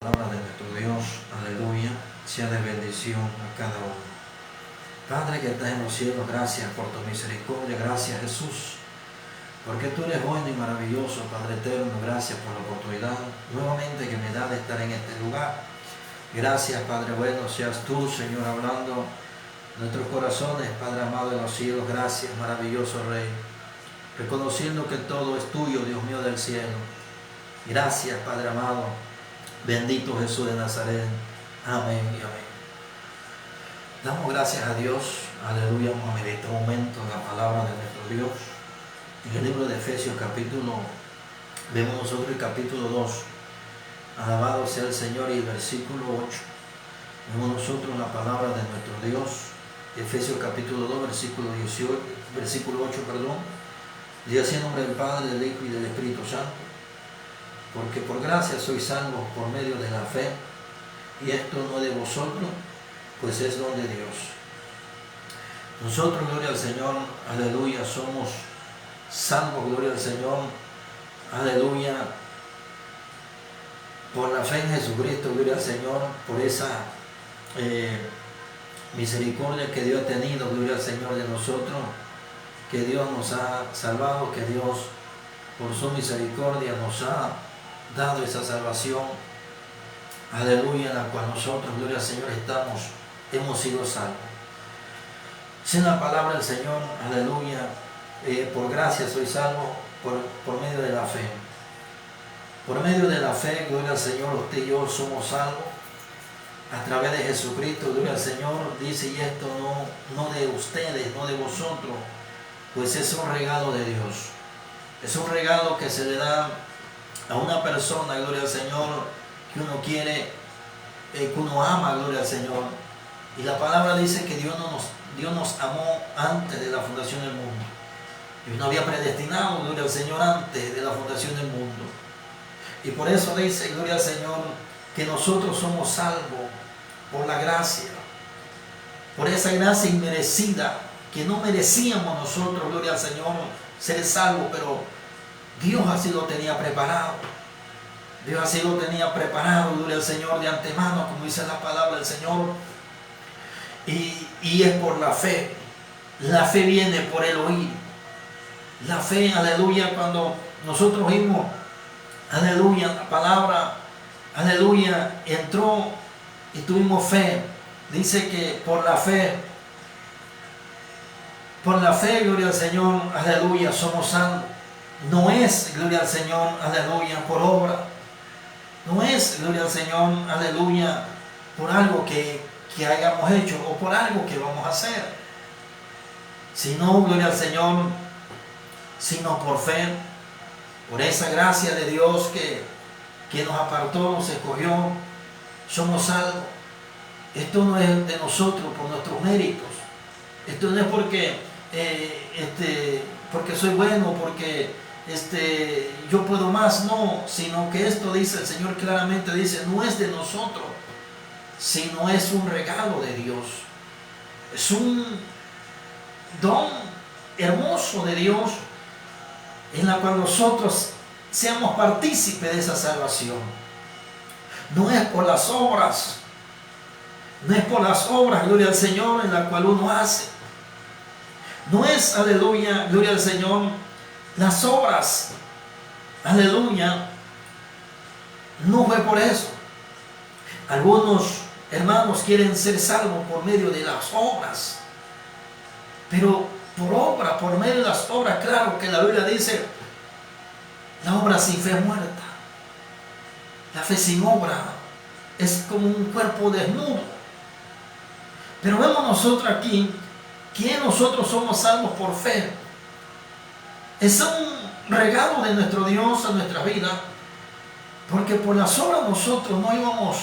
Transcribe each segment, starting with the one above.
La palabra de nuestro Dios, aleluya, sea de bendición a cada uno. Padre que estás en los cielos, gracias por tu misericordia, gracias Jesús, porque tú eres bueno y maravilloso, Padre eterno, gracias por la oportunidad nuevamente que me da de estar en este lugar. Gracias, Padre bueno, seas tú, Señor, hablando nuestros corazones, Padre amado de los cielos, gracias, maravilloso Rey, reconociendo que todo es tuyo, Dios mío del cielo. Gracias, Padre amado. Bendito Jesús de Nazaret. Amén y amén. Damos gracias a Dios. Aleluya. Vamos a meditar un momento en la palabra de nuestro Dios. En el libro de Efesios vemos nosotros el capítulo 2. Alabado sea el Señor, y el versículo 8. Vemos nosotros la palabra de nuestro Dios. Efesios capítulo 2, versículo 8, Dice así en nombre del Padre, del Hijo y del Espíritu Santo. Porque por gracia sois salvos por medio de la fe, y esto no de vosotros, pues es don de Dios. Nosotros, gloria al Señor, aleluya, somos salvos, gloria al Señor, aleluya, por la fe en Jesucristo, gloria al Señor, por esa misericordia que Dios ha tenido, gloria al Señor, de nosotros, que Dios nos ha salvado, que Dios por su misericordia nos ha dado esa salvación, aleluya, en la cual nosotros, gloria al Señor, hemos sido salvos. Sin la palabra del Señor, aleluya, por gracia soy salvo por medio de la fe. Por medio de la fe, gloria al Señor, usted y yo somos salvos a través de Jesucristo, gloria al Señor. Dice, y esto no de ustedes, no de vosotros, pues es un regalo de Dios. Es un regalo que se le da a una persona, gloria al Señor, que uno quiere, que uno ama, gloria al Señor. Y la palabra dice que Dios nos amó antes de la fundación del mundo. Dios nos había predestinado, gloria al Señor, antes de la fundación del mundo. Y por eso dice, gloria al Señor, que nosotros somos salvos por la gracia, por esa gracia inmerecida, que no merecíamos nosotros, gloria al Señor, ser salvos, pero Dios así lo tenía preparado. Dios así lo tenía preparado, gloria al Señor, de antemano, como dice la palabra del Señor. Y es por la fe. La fe viene por el oír. La fe, aleluya, cuando nosotros oímos, aleluya, la palabra, aleluya, entró y tuvimos fe. Dice que por la fe, gloria al Señor, aleluya, somos salvos. No es, gloria al Señor, aleluya, por obra. No es, gloria al Señor, aleluya, por algo que hayamos hecho o por algo que vamos a hacer. Sino, gloria al Señor, sino por fe, por esa gracia de Dios que nos apartó, nos escogió, somos salvos. Esto no es de nosotros por nuestros méritos. Esto no es porque soy bueno, porque yo puedo más, no, sino que esto dice el Señor claramente, dice, no es de nosotros, sino es un regalo de Dios. Es un don hermoso de Dios, en la cual nosotros seamos partícipes de esa salvación. No es por las obras, gloria al Señor, en la cual uno hace. No es, aleluya, gloria al Señor, las obras, aleluya, no fue por eso. Algunos hermanos quieren ser salvos por medio de las obras, pero por medio de las obras, claro que la Biblia dice, la obra sin fe es muerta. La fe sin obra es como un cuerpo desnudo. Pero vemos nosotros aquí que nosotros somos salvos por fe. Es un regalo de nuestro Dios a nuestra vida, porque por las obras nosotros no íbamos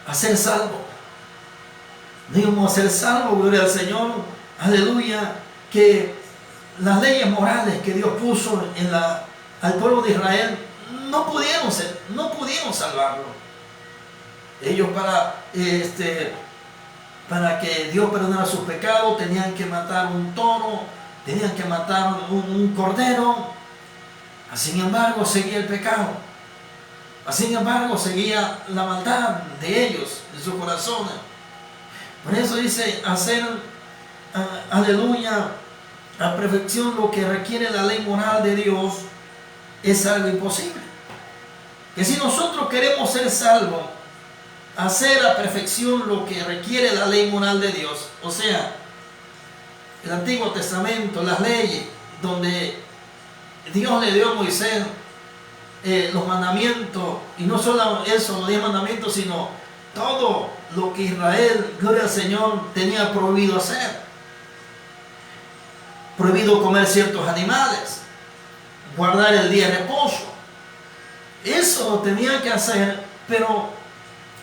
a ser salvos. No íbamos a ser salvos, gloria al Señor, aleluya, que las leyes morales que Dios puso al pueblo de Israel no pudieron salvarlo. Ellos para que Dios perdonara sus pecados tenían que matar un toro, tenían que matar un cordero. Sin embargo, seguía el pecado. Sin embargo, seguía la maldad de ellos, de sus corazones. Por eso dice, hacer, aleluya, a perfección lo que requiere la ley moral de Dios es algo imposible. Que si nosotros queremos ser salvos, hacer a perfección lo que requiere la ley moral de Dios, o sea, el Antiguo Testamento, las leyes, donde Dios le dio a Moisés los mandamientos, y no solo eso, los 10 mandamientos, sino todo lo que Israel, gloria al Señor, tenía prohibido hacer. Prohibido comer ciertos animales, guardar el día de reposo. Eso lo tenía que hacer, pero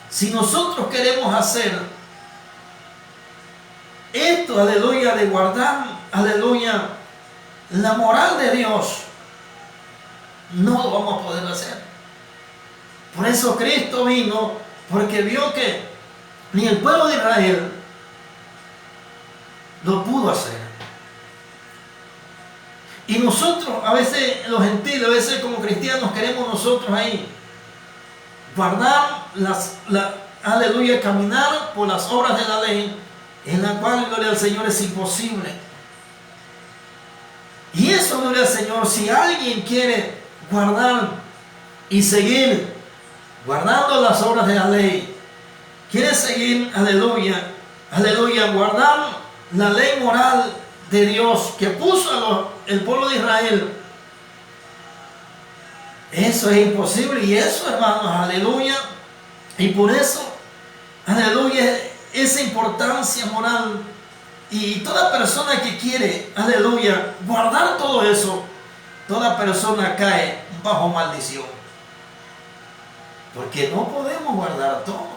si nosotros queremos hacer esto, aleluya, de guardar, aleluya, la moral de Dios, no lo vamos a poder hacer. Por eso Cristo vino, porque vio que ni el pueblo de Israel lo pudo hacer. Y nosotros, a veces los gentiles, a veces como cristianos, queremos nosotros ahí guardar aleluya, caminar por las obras de la ley, en la cual, gloria al Señor, es imposible. Y eso, gloria al Señor, si alguien quiere guardar y seguir guardando las obras de la ley, quiere seguir, aleluya, aleluya, guardar la ley moral de Dios que puso el pueblo de Israel, eso es imposible. Y eso, hermanos, aleluya, y por eso, aleluya, esa importancia moral. Y toda persona que quiere, aleluya, guardar todo eso, toda persona cae bajo maldición, porque no podemos guardar todo.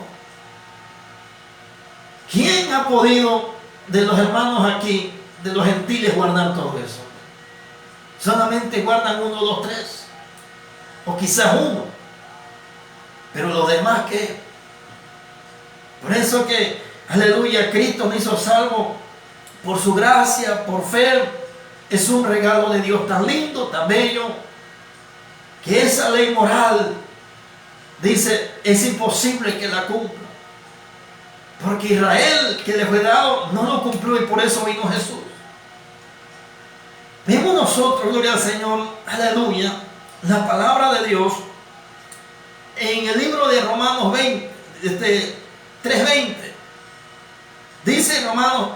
¿Quién ha podido de los hermanos aquí, de los gentiles, guardar todo eso? Solamente guardan 1, 2, 3, o quizás uno, pero los demás, ¿qué? Por eso que, aleluya, Cristo nos hizo salvo por su gracia, por fe. Es un regalo de Dios tan lindo, tan bello, que esa ley moral, dice, es imposible que la cumpla, porque Israel, que le fue dado, no lo cumplió, y por eso vino Jesús. Vemos nosotros, gloria al Señor, aleluya, la palabra de Dios en el libro de Romanos 3:20. Dice Romanos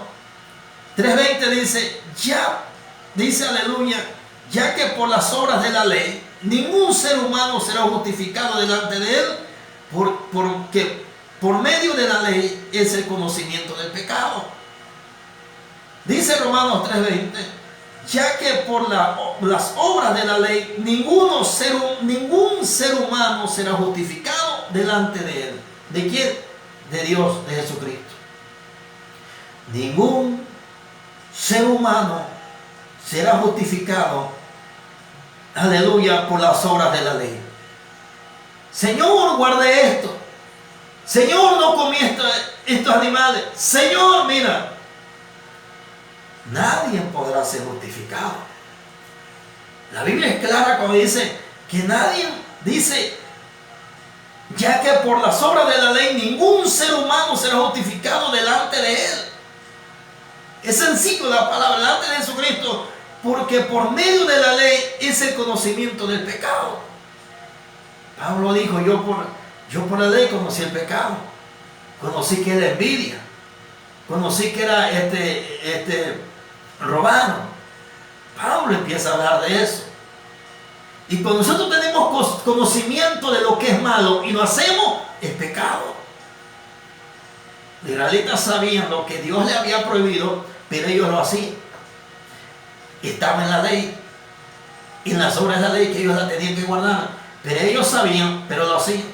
3:20, dice, dice, aleluya, ya que por las obras de la ley ningún ser humano será justificado delante de él, porque por medio de la ley es el conocimiento del pecado. Dice Romanos 3:20, ya que por las obras de la ley ningún ser humano será justificado delante de él. ¿De quién? De Dios, de Jesucristo. Ningún ser humano será justificado, aleluya, por las obras de la ley. Señor, guardé esto. Señor, no comí estos animales. Señor, mira. Nadie podrá ser justificado. La Biblia es clara cuando dice que nadie, dice, ya que por las obras de la ley ningún ser humano será justificado delante de él. Es sencillo la palabra, delante de Jesucristo, porque por medio de la ley es el conocimiento del pecado. Pablo dijo, yo por la ley conocí el pecado, conocí que era envidia, conocí que era robano. Pablo empieza a hablar de eso. Y cuando nosotros tenemos conocimiento de lo que es malo y lo hacemos, es pecado. Los israelitas sabían lo que Dios les había prohibido, pero ellos lo hacían. Estaba en la ley, y en las obras de la ley que ellos la tenían que guardar, pero ellos sabían, pero lo hacían.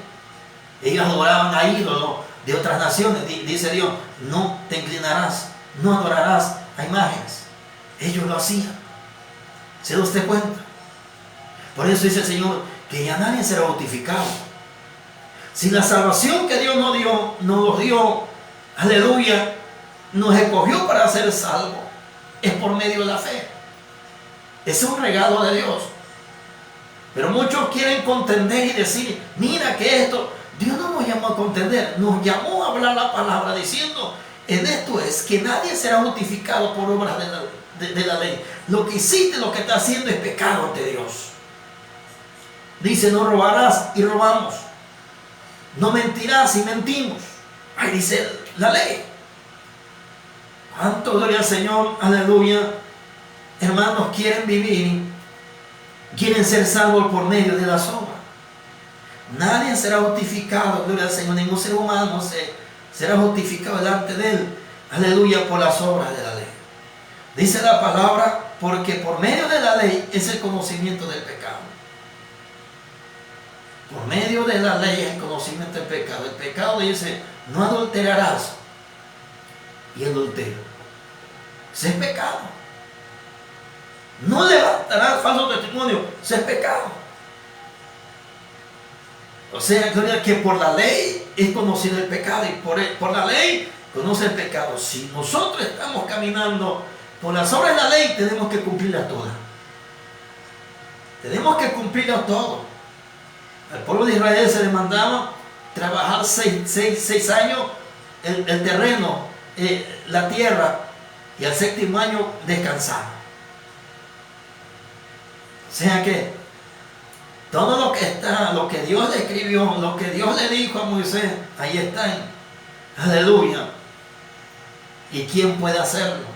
Ellos adoraban a ídolos de otras naciones. Dice Dios, no te inclinarás, no adorarás a imágenes. Ellos lo hacían. ¿Se da usted cuenta? Por eso dice el Señor que ya nadie será justificado. Si la salvación que Dios nos dio, aleluya, nos escogió para ser salvos, es por medio de la fe. Es un regalo de Dios. Pero muchos quieren contender y decir, mira que esto, Dios no nos llamó a contender, nos llamó a hablar la palabra diciendo, en esto es que nadie será justificado por obras de la ley. Lo que hiciste, lo que estás haciendo es pecado ante Dios. Dice, no robarás y robamos. No mentirás y mentimos. Ahí dice la ley. ¿Cuánto gloria al Señor? Aleluya. Hermanos, quieren vivir, quieren ser salvos por medio de las obras. Nadie será justificado, gloria al Señor, ningún ser humano será justificado delante de Él, aleluya, por las obras de la ley. Dice la palabra, porque por medio de la ley es el conocimiento del pecado. Por medio de la ley es el conocimiento del pecado. El pecado dice, no adulterarás. Y el adulterio, ese es pecado. No levantarás falso testimonio, ese es pecado. O sea, gloria, que por la ley es conocido el pecado y por la ley conoce el pecado. Si nosotros estamos caminando por las obras de la ley, tenemos que cumplirlas todas. Tenemos que cumplirlas todo. Al pueblo de Israel se le mandaba trabajar 6 años el terreno, la tierra, y al 7º año descansar. O sea que todo lo que está, lo que Dios le escribió, lo que Dios le dijo a Moisés, ahí está. Aleluya. ¿Y quién puede hacerlo?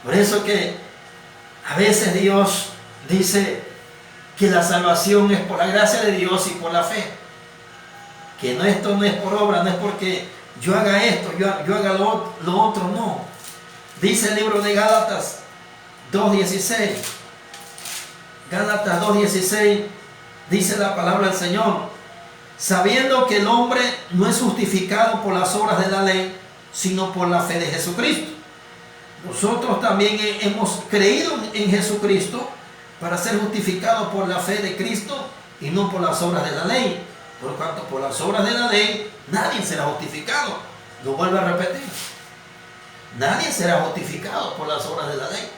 Por eso que a veces Dios dice que la salvación es por la gracia de Dios y por la fe. Que esto no es por obra, no es porque yo haga esto, yo haga lo otro, no. Dice el libro de Gálatas 2:16. Gálatas 2:16 dice la palabra del Señor, sabiendo que el hombre no es justificado por las obras de la ley, sino por la fe de Jesucristo. Nosotros también hemos creído en Jesucristo para ser justificados por la fe de Cristo y no por las obras de la ley. Por cuanto por las obras de la ley nadie será justificado. Lo vuelvo a repetir. Nadie será justificado por las obras de la ley.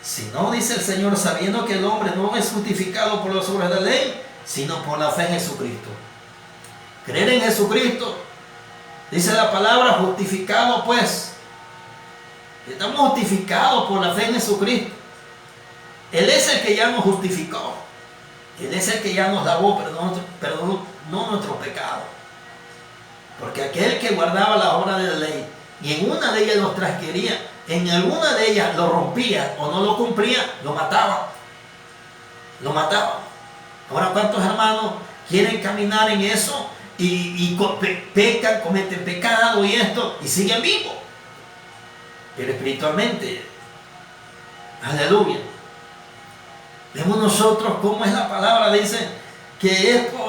Si no, dice el Señor, sabiendo que el hombre no es justificado por las obras de la ley, sino por la fe en Jesucristo. Creer en Jesucristo, dice la palabra, justificado pues. Estamos justificados por la fe en Jesucristo. Él es el que ya nos justificó. Él es el que ya nos lavó, perdonó nuestro pecado. Porque aquel que guardaba la obra de la ley y en una de ellas los transgredía, en alguna de ellas lo rompía o no lo cumplía, lo mataba. Lo mataba. Ahora, ¿cuántos hermanos quieren caminar en eso y pecan, cometen pecado y esto y siguen vivos? Pero espiritualmente, aleluya. Vemos nosotros cómo es la palabra, dice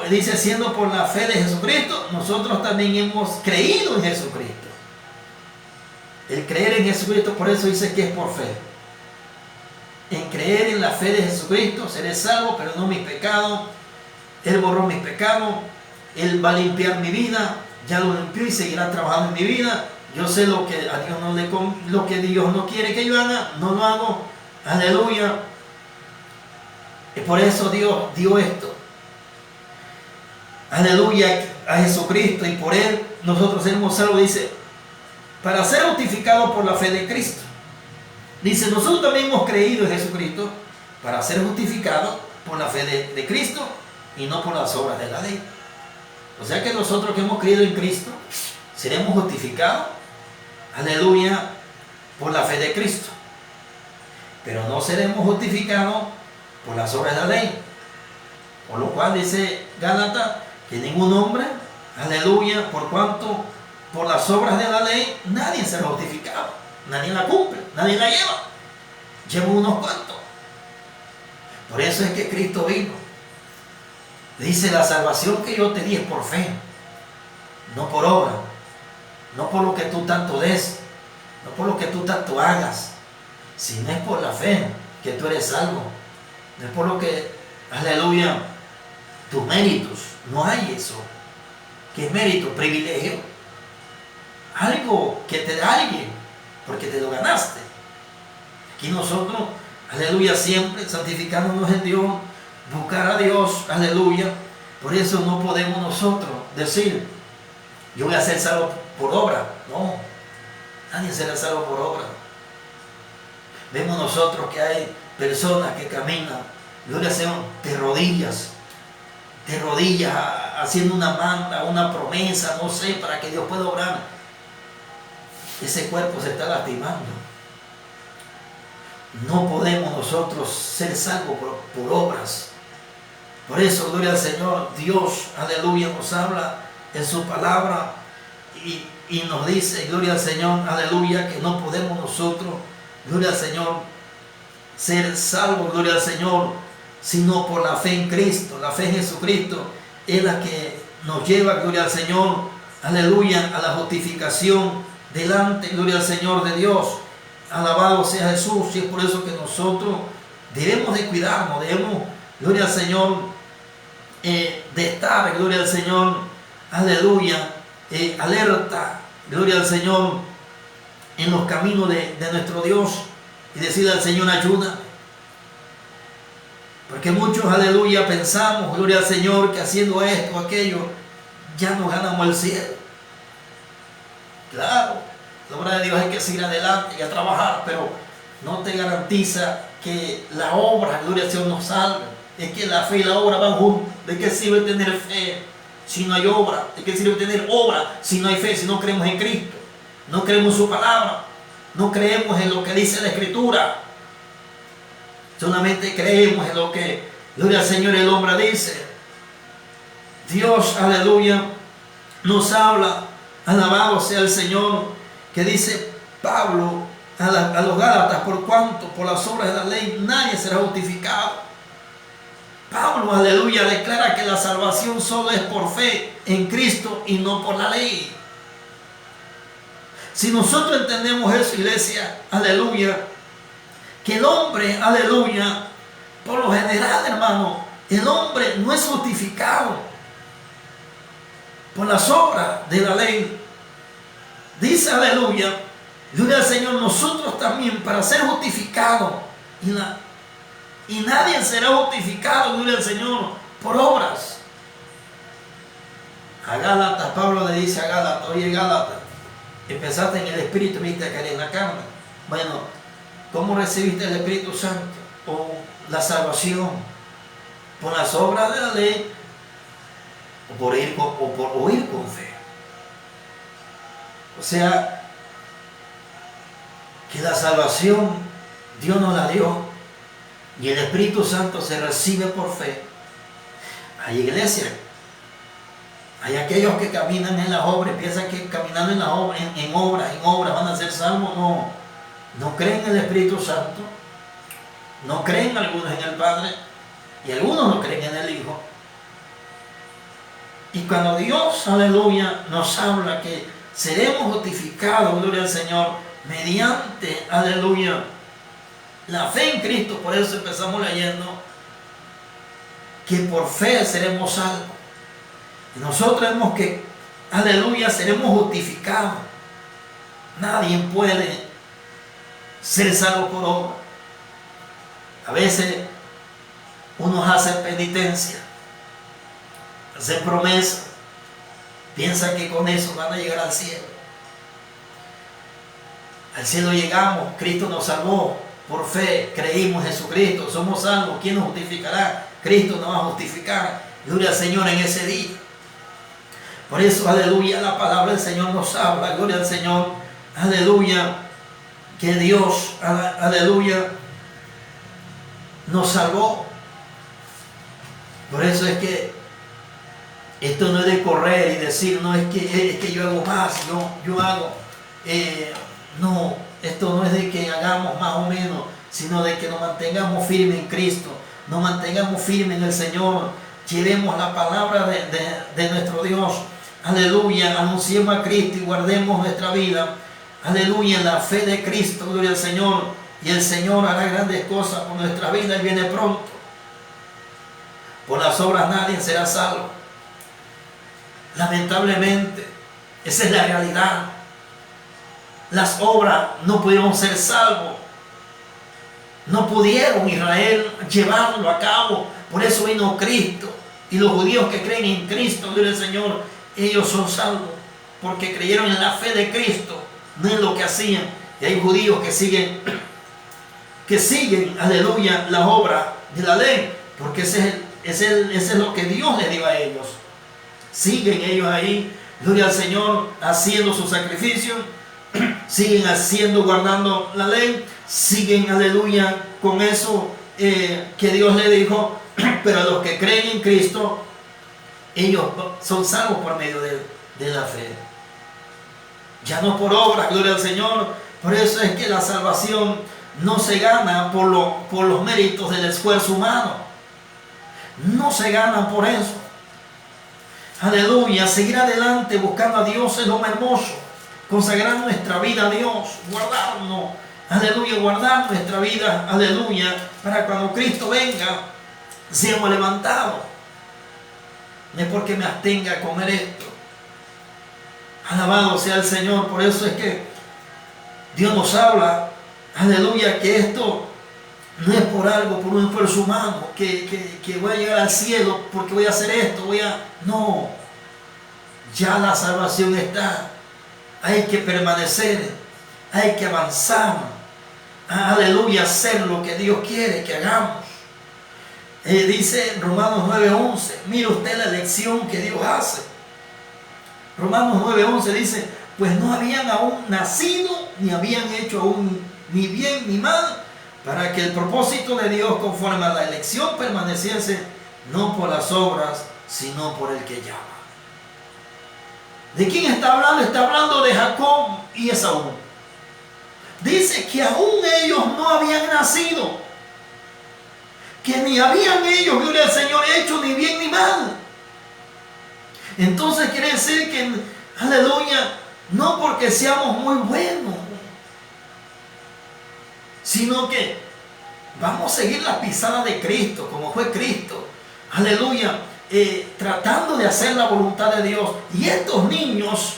dice siendo por la fe de Jesucristo, nosotros también hemos creído en Jesucristo. El creer en Jesucristo, por eso dice que es por fe. En creer en la fe de Jesucristo seré salvo, pero no mis pecados. Él borró mis pecados, Él va a limpiar mi vida, ya lo limpió y seguirá trabajando en mi vida. Yo sé lo que a Dios lo que Dios no quiere que yo haga, no lo hago. Aleluya. Y por eso Dios dio esto. Aleluya a Jesucristo, y por Él nosotros seremos salvos. Dice, para ser justificados por la fe de Cristo. Dice, nosotros también hemos creído en Jesucristo para ser justificados por la fe de Cristo y no por las obras de la ley. O sea que nosotros que hemos creído en Cristo seremos justificados, aleluya, por la fe de Cristo. Pero no seremos justificados por las obras de la ley. Por lo cual dice Gálatas que ningún hombre, aleluya, por cuanto por las obras de la ley nadie será justificado, nadie la cumple, nadie la lleva. Lleva unos cuantos. Por eso es que Cristo vino. Dice, la salvación que yo te di es por fe, no por obra, no por lo que tú tanto des, no por lo que tú tanto hagas, sino es por la fe que tú eres salvo. No es por lo que, aleluya, tus méritos. No hay eso. ¿Qué es mérito? Privilegio. Algo que te da alguien porque te lo ganaste. Aquí nosotros, aleluya, siempre santificándonos en Dios, buscar a Dios, aleluya. Por eso no podemos nosotros decir, yo voy a ser salvo por obra. No, nadie será salvo por obra. Vemos nosotros que hay personas que caminan, gloria al Señor, de rodillas haciendo una manda, una promesa, no sé, para que Dios pueda obrar. Ese cuerpo se está lastimando. No podemos nosotros ser salvos por obras. Por eso, gloria al Señor, Dios, aleluya, nos habla en su palabra y nos dice, gloria al Señor, aleluya, que no podemos nosotros, gloria al Señor, ser salvos, gloria al Señor, sino por la fe en Cristo. La fe en Jesucristo es la que nos lleva, gloria al Señor, aleluya, a la justificación delante, gloria al Señor, de Dios. Alabado sea Jesús. Y es por eso que nosotros debemos de cuidarnos, debemos, gloria al Señor, de estar, gloria al Señor, aleluya, alerta, gloria al Señor, en los caminos de nuestro Dios, y decirle al Señor, ayuda. Porque muchos, aleluya, pensamos, gloria al Señor, que haciendo esto o aquello, ya nos ganamos el cielo. Claro, la obra de Dios hay que seguir adelante y a trabajar, pero no te garantiza que la obra, gloria al Señor, nos salve. Es que la fe y la obra van juntos. ¿De qué sirve tener fe si no hay obra? ¿De qué sirve tener obra si no hay fe, si no creemos en Cristo? No creemos en su palabra, no creemos en lo que dice la Escritura. Solamente creemos en lo que, gloria al Señor, el hombre dice. Dios, aleluya, nos habla, alabado sea el Señor, que dice Pablo a los Gálatas, por cuanto por las obras de la ley nadie será justificado. Pablo, aleluya, declara que la salvación solo es por fe en Cristo y no por la ley. Si nosotros entendemos eso, iglesia, aleluya, que el hombre, aleluya, por lo general, hermano, el hombre no es justificado por las obras de la ley. Dice, aleluya, gloria al Señor, nosotros también para ser justificados, y nadie será justificado, gloria al Señor, por obras. A Gálatas, Pablo le dice a Gálatas, oye Gálatas, empezaste en el Espíritu, viste a caer en la carne. Bueno, ¿cómo recibiste el Espíritu Santo o la salvación? ¿Por las obras de la ley o por oír con fe? O sea, que la salvación Dios nos la dio y el Espíritu Santo se recibe por fe. Hay iglesias, hay aquellos que caminan en las obras, piensan que caminando en las obras, en obras van a ser salvos. No creen en el Espíritu Santo, no creen algunos en el Padre y algunos no creen en el Hijo. Y cuando Dios, aleluya, nos habla que seremos justificados, gloria al Señor, mediante, aleluya, la fe en Cristo, por eso empezamos leyendo que por fe seremos salvos. Y nosotros vemos que, aleluya, seremos justificados. Nadie puede ser salvo por obra. A veces uno hace penitencia, hace promesa, piensa que con eso van a llegar al cielo. Al cielo llegamos, Cristo nos salvó, por fe creímos en Jesucristo, somos salvos. ¿Quién nos justificará? Cristo nos va a justificar. Gloria al Señor en ese día. Por eso, aleluya, la palabra del Señor nos habla, gloria al Señor, aleluya, que Dios, aleluya, nos salvó. Por eso es que esto no es de correr y decir, no, es que yo hago más, yo hago, no, esto no es de que hagamos más o menos, sino de que nos mantengamos firmes en Cristo, nos mantengamos firmes en el Señor, llevemos la palabra de nuestro Dios, aleluya, anunciemos a Cristo y guardemos nuestra vida, aleluya, en la fe de Cristo, gloria al Señor, y el Señor hará grandes cosas por nuestra vida y viene pronto. Por las obras nadie será salvo. Lamentablemente, esa es la realidad. Las obras no pudieron ser salvos. No pudieron Israel llevarlo a cabo Por eso vino Cristo. Y los judíos que creen en Cristo, gloria al Señor, ellos son salvos. Porque creyeron en la fe de Cristo, no en lo que hacían. Y hay judíos que siguen, aleluya, la obra de la ley. Porque ese es lo que Dios les dio a ellos. Siguen ellos ahí, gloria al Señor, haciendo sus sacrificios. Siguen haciendo, guardando la ley. Siguen, aleluya, con eso que Dios le dijo. Pero los que creen en Cristo, ellos son salvos por medio de la fe. Ya no por obras, gloria al Señor. Por eso es que la salvación no se gana por los méritos del esfuerzo humano. No se gana por eso. Aleluya, seguir adelante buscando a Dios es lo más hermoso. Consagrar nuestra vida a Dios, guardarnos, aleluya, guardar nuestra vida, aleluya, para cuando Cristo venga, seamos levantados. No es porque me abstenga a comer esto. Alabado sea el Señor. Por eso es que Dios nos habla, aleluya, que esto no es por algo, por un esfuerzo humano, que voy a llegar al cielo porque voy a hacer esto, no, ya la salvación está. Hay que permanecer, hay que avanzar, aleluya, hacer lo que Dios quiere que hagamos. Dice Romanos 9:11, mire usted la elección que Dios hace. Romanos 9:11 dice, pues no habían aún nacido, ni habían hecho aún ni bien ni mal, para que el propósito de Dios conforme a la elección permaneciese, no por las obras, sino por el que llama. ¿De quién está hablando? Está hablando de Jacob y Esaú. Dice que aún ellos no habían nacido, que ni habían ellos, gloria al Señor, hecho ni bien ni mal. Entonces quiere decir que, aleluya, no porque seamos muy buenos, sino que vamos a seguir la pisada de Cristo, como fue Cristo, aleluya, tratando de hacer la voluntad de Dios. Y estos niños,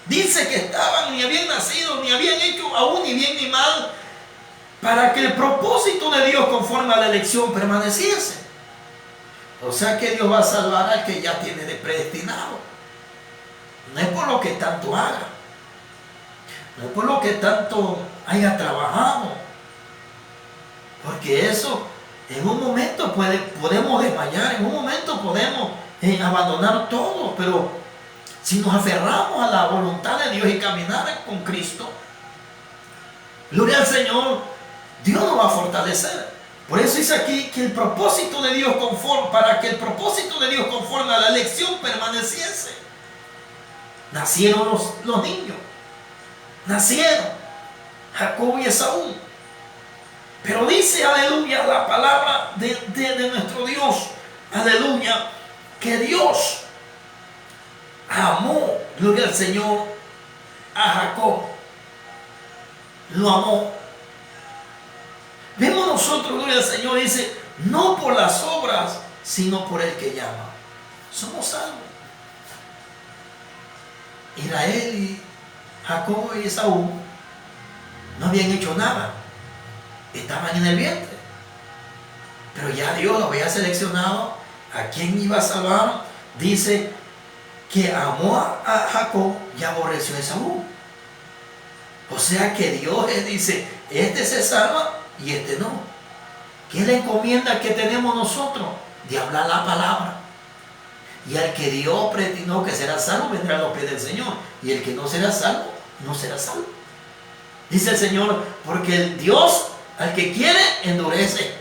dice que estaban, ni habían nacido, ni habían hecho aún ni bien ni mal, para que el propósito de Dios conforme a la elección permaneciese. O sea que Dios va a salvar al que ya tiene de predestinado. No es por lo que tanto haga, no es por lo que tanto haya trabajado, porque eso en un momento podemos desmayar, en un momento podemos abandonar todo, pero si nos aferramos a la voluntad de Dios y caminar con Cristo, gloria al Señor, Dios nos va a fortalecer. Por eso dice aquí que el propósito de Dios para que el propósito de Dios conforme a la elección permaneciese. Nacieron los niños, nacieron Jacob y Esaú. Pero dice, aleluya, la palabra de nuestro Dios, aleluya, que Dios amó, gloria al Señor, a Jacob. Lo amó. Vemos nosotros, gloria al Señor, dice, no por las obras, sino por el que llama. Somos salvos. Israel y Jacob y Esaú no habían hecho nada. Estaban en el vientre. Pero ya Dios los había seleccionado a quién iba a salvar. Dice que amó a Jacob y aborreció a Esaú. O sea que Dios dice, este se salva y este no. ¿Qué es la encomienda que tenemos nosotros? De hablar la palabra. Y al que Dios predestinó que será salvo, vendrá a los pies del Señor. Y el que no será salvo, no será salvo. Dice el Señor, porque el Dios al que quiere endurece.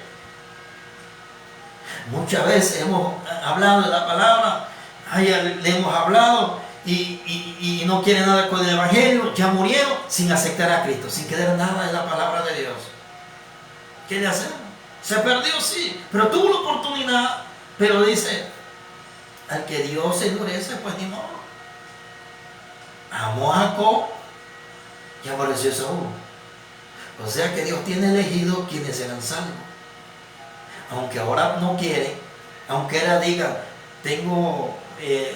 Muchas veces hemos hablado de la palabra, le hemos hablado y no quieren nada con el Evangelio, ya murieron sin aceptar a Cristo, sin querer nada de la palabra de Dios. ¿Qué le hacemos? Se perdió, sí, pero tuvo la oportunidad, pero dice, al que Dios se endurece, pues ni modo. Amó a Jacob y aborreció a Esaú. O sea que Dios tiene elegido quienes serán salvos. Aunque ahora no quiere, aunque ahora diga,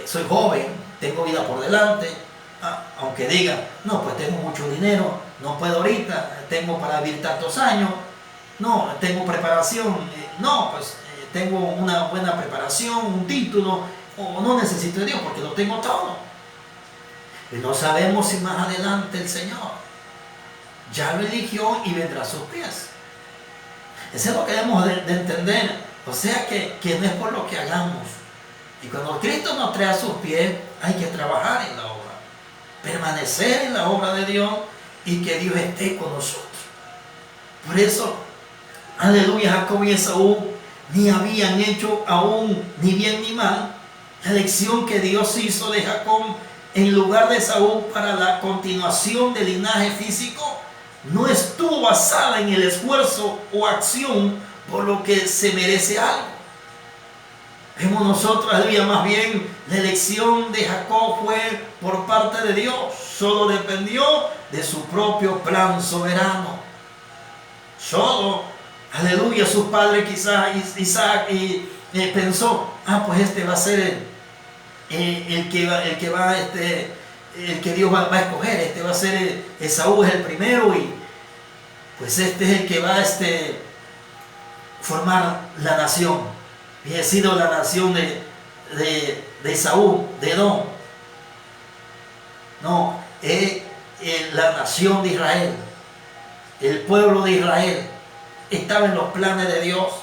soy joven, tengo vida por delante, aunque diga, no, pues tengo mucho dinero, no puedo ahorita, tengo para vivir tantos años, no, tengo preparación, no, pues tengo una buena preparación, un título, o no necesito de Dios porque lo tengo todo. Y no sabemos si más adelante el Señor ya lo eligió y vendrá a sus pies. Eso es lo que debemos de entender. O sea que no es por lo que hagamos. Y cuando Cristo nos trae a sus pies, hay que trabajar en la obra, permanecer en la obra de Dios y que Dios esté con nosotros. Por eso, aleluya, Jacob y Esaú ni habían hecho aún ni bien ni mal. La elección que Dios hizo de Jacob en lugar de Esaú para la continuación del linaje físico no estuvo basada en el esfuerzo o acción por lo que se merece algo. Vemos nosotros, aleluya, más bien la elección de Jacob fue por parte de Dios, solo dependió de su propio plan soberano. Solo, aleluya, su padre quizás Isaac pensó, pues este va a ser el que Dios va a escoger, este va a ser Esaú, es el primero, y pues este es el que va a formar la nación. Y ha sido la nación de Esaú, de Edom. No, es la nación de Israel. El pueblo de Israel estaba en los planes de Dios,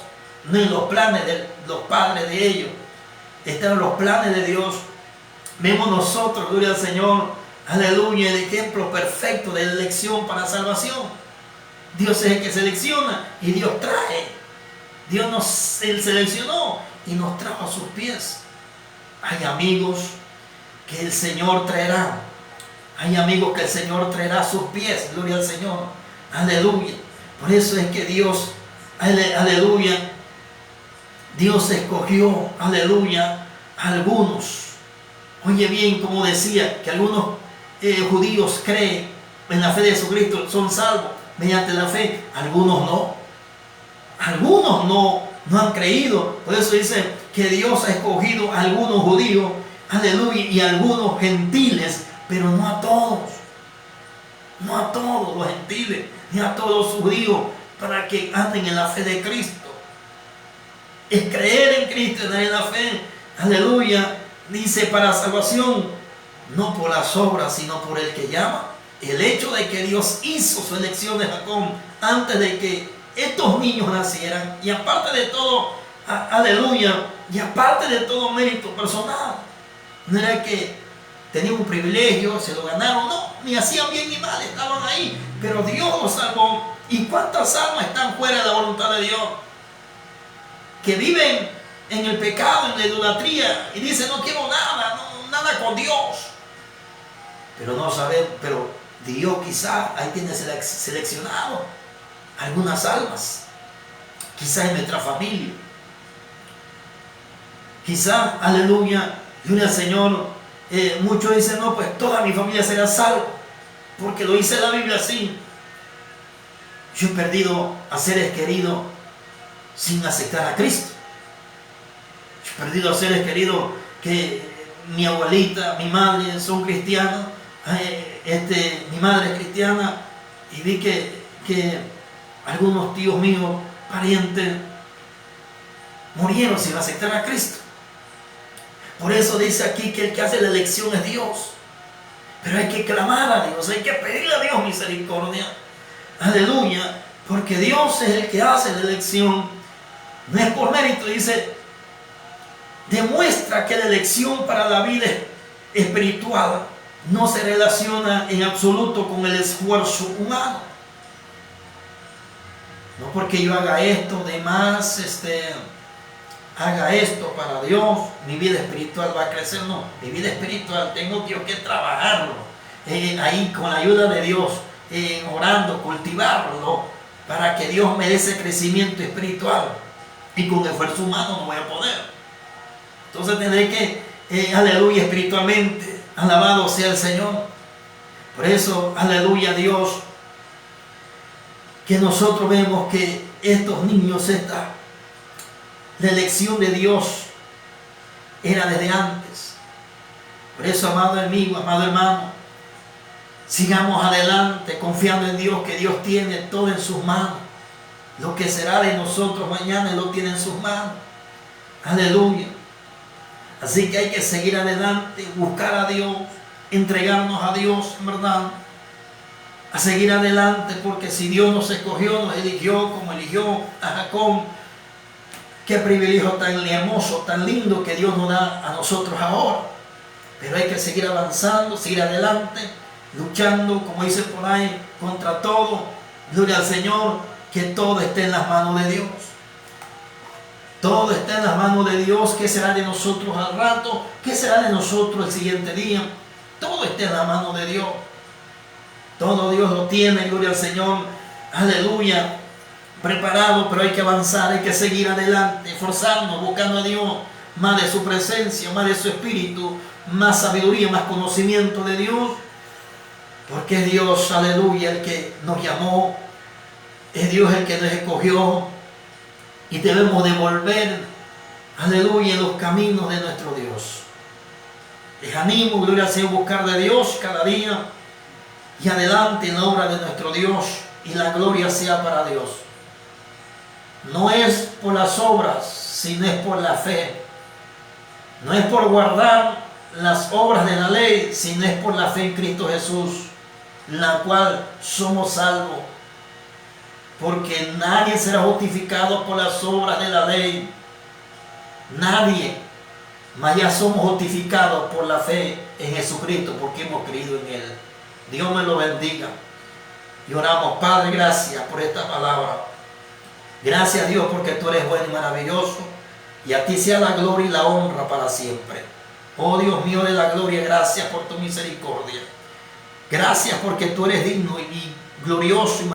no en los planes de los padres de ellos. Estaba en los planes de Dios. Vemos nosotros, gloria al Señor, aleluya, el ejemplo perfecto de elección para salvación. Dios es el que selecciona y Dios trae. Dios nos seleccionó y nos trajo a sus pies. Hay amigos que el Señor traerá. Hay amigos que el Señor traerá a sus pies. Gloria al Señor. Aleluya. Por eso es que Dios, aleluya, Dios escogió, aleluya, a algunos. Oye bien, como decía, que algunos judíos creen en la fe de Jesucristo, son salvos mediante la fe. Algunos no. Algunos no han creído. Por eso dice que Dios ha escogido a algunos judíos, aleluya, y a algunos gentiles, pero no a todos. No a todos los gentiles, ni a todos los judíos, para que anden en la fe de Cristo. Es creer en Cristo, en la fe, aleluya, dice, para salvación, no por las obras, sino por el que llama. El hecho de que Dios hizo su elección de Jacob antes de que estos niños nacieran, y aparte de todo, aleluya, y aparte de todo mérito personal, no era que tenían un privilegio, se lo ganaron, no, ni hacían bien ni mal, estaban ahí, pero Dios los salvó. ¿Y cuántas almas están fuera de la voluntad de Dios? Que viven en el pecado, en la idolatría, y dicen, no quiero nada, nada con Dios. Pero no saben, pero Dios quizás ahí tiene seleccionado algunas almas, quizás en nuestra familia, quizás, aleluya, gloria al Señor, muchos dicen, no, pues toda mi familia será salva, porque lo dice la Biblia así. Yo he perdido a seres queridos sin aceptar a Cristo. Yo he perdido a seres queridos que mi abuelita, mi madre son cristianos, mi madre es cristiana, y vi que algunos tíos míos, parientes, murieron sin aceptar a Cristo. Por eso dice aquí que el que hace la elección es Dios. Pero hay que clamar a Dios, hay que pedirle a Dios misericordia. Aleluya, porque Dios es el que hace la elección. No es por mérito, dice, demuestra que la elección para la vida espiritual no se relaciona en absoluto con el esfuerzo humano. No porque yo haga esto de más, haga esto para Dios, mi vida espiritual va a crecer. No, mi vida espiritual tengo yo que trabajarlo, ahí con la ayuda de Dios, orando, cultivarlo, para que Dios me dé ese crecimiento espiritual. Y con esfuerzo humano no voy a poder. Entonces tendré que, aleluya, espiritualmente, alabado sea el Señor. Por eso, aleluya, Dios, que nosotros vemos que estos niños, la elección de Dios era desde antes. Por eso, amado amigo, amado hermano, sigamos adelante confiando en Dios, que Dios tiene todo en sus manos. Lo que será de nosotros mañana Él lo tiene en sus manos. Aleluya. Así que hay que seguir adelante, buscar a Dios, entregarnos a Dios, ¿verdad? A seguir adelante, porque si Dios nos escogió, nos eligió como eligió a Jacob, qué privilegio tan hermoso, tan lindo que Dios nos da a nosotros ahora. Pero hay que seguir avanzando, seguir adelante, luchando, como dice por ahí, contra todo. Gloria al Señor, que todo esté en las manos de Dios. Todo está en las manos de Dios. ¿Qué será de nosotros al rato? ¿Qué será de nosotros el siguiente día? Todo está en la mano de Dios. Todo Dios lo tiene, gloria al Señor. Aleluya. Preparado, pero hay que avanzar, hay que seguir adelante, esforzarnos, buscando a Dios, más de su presencia, más de su espíritu, más sabiduría, más conocimiento de Dios. Porque es Dios, aleluya, el que nos llamó, es Dios el que nos escogió. Y debemos de volver, aleluya, en los caminos de nuestro Dios. Les animo, gloria al Señor, buscar de Dios cada día y adelante en la obra de nuestro Dios, y la gloria sea para Dios. No es por las obras, sino es por la fe. No es por guardar las obras de la ley, sino es por la fe en Cristo Jesús, la cual somos salvos. Porque nadie será justificado por las obras de la ley. Nadie. Mas ya somos justificados por la fe en Jesucristo, porque hemos creído en Él. Dios me lo bendiga. Y oramos, Padre, gracias por esta palabra. Gracias, Dios, porque tú eres bueno y maravilloso. Y a ti sea la gloria y la honra para siempre. Oh Dios mío de la gloria, gracias por tu misericordia. Gracias porque tú eres digno y glorioso y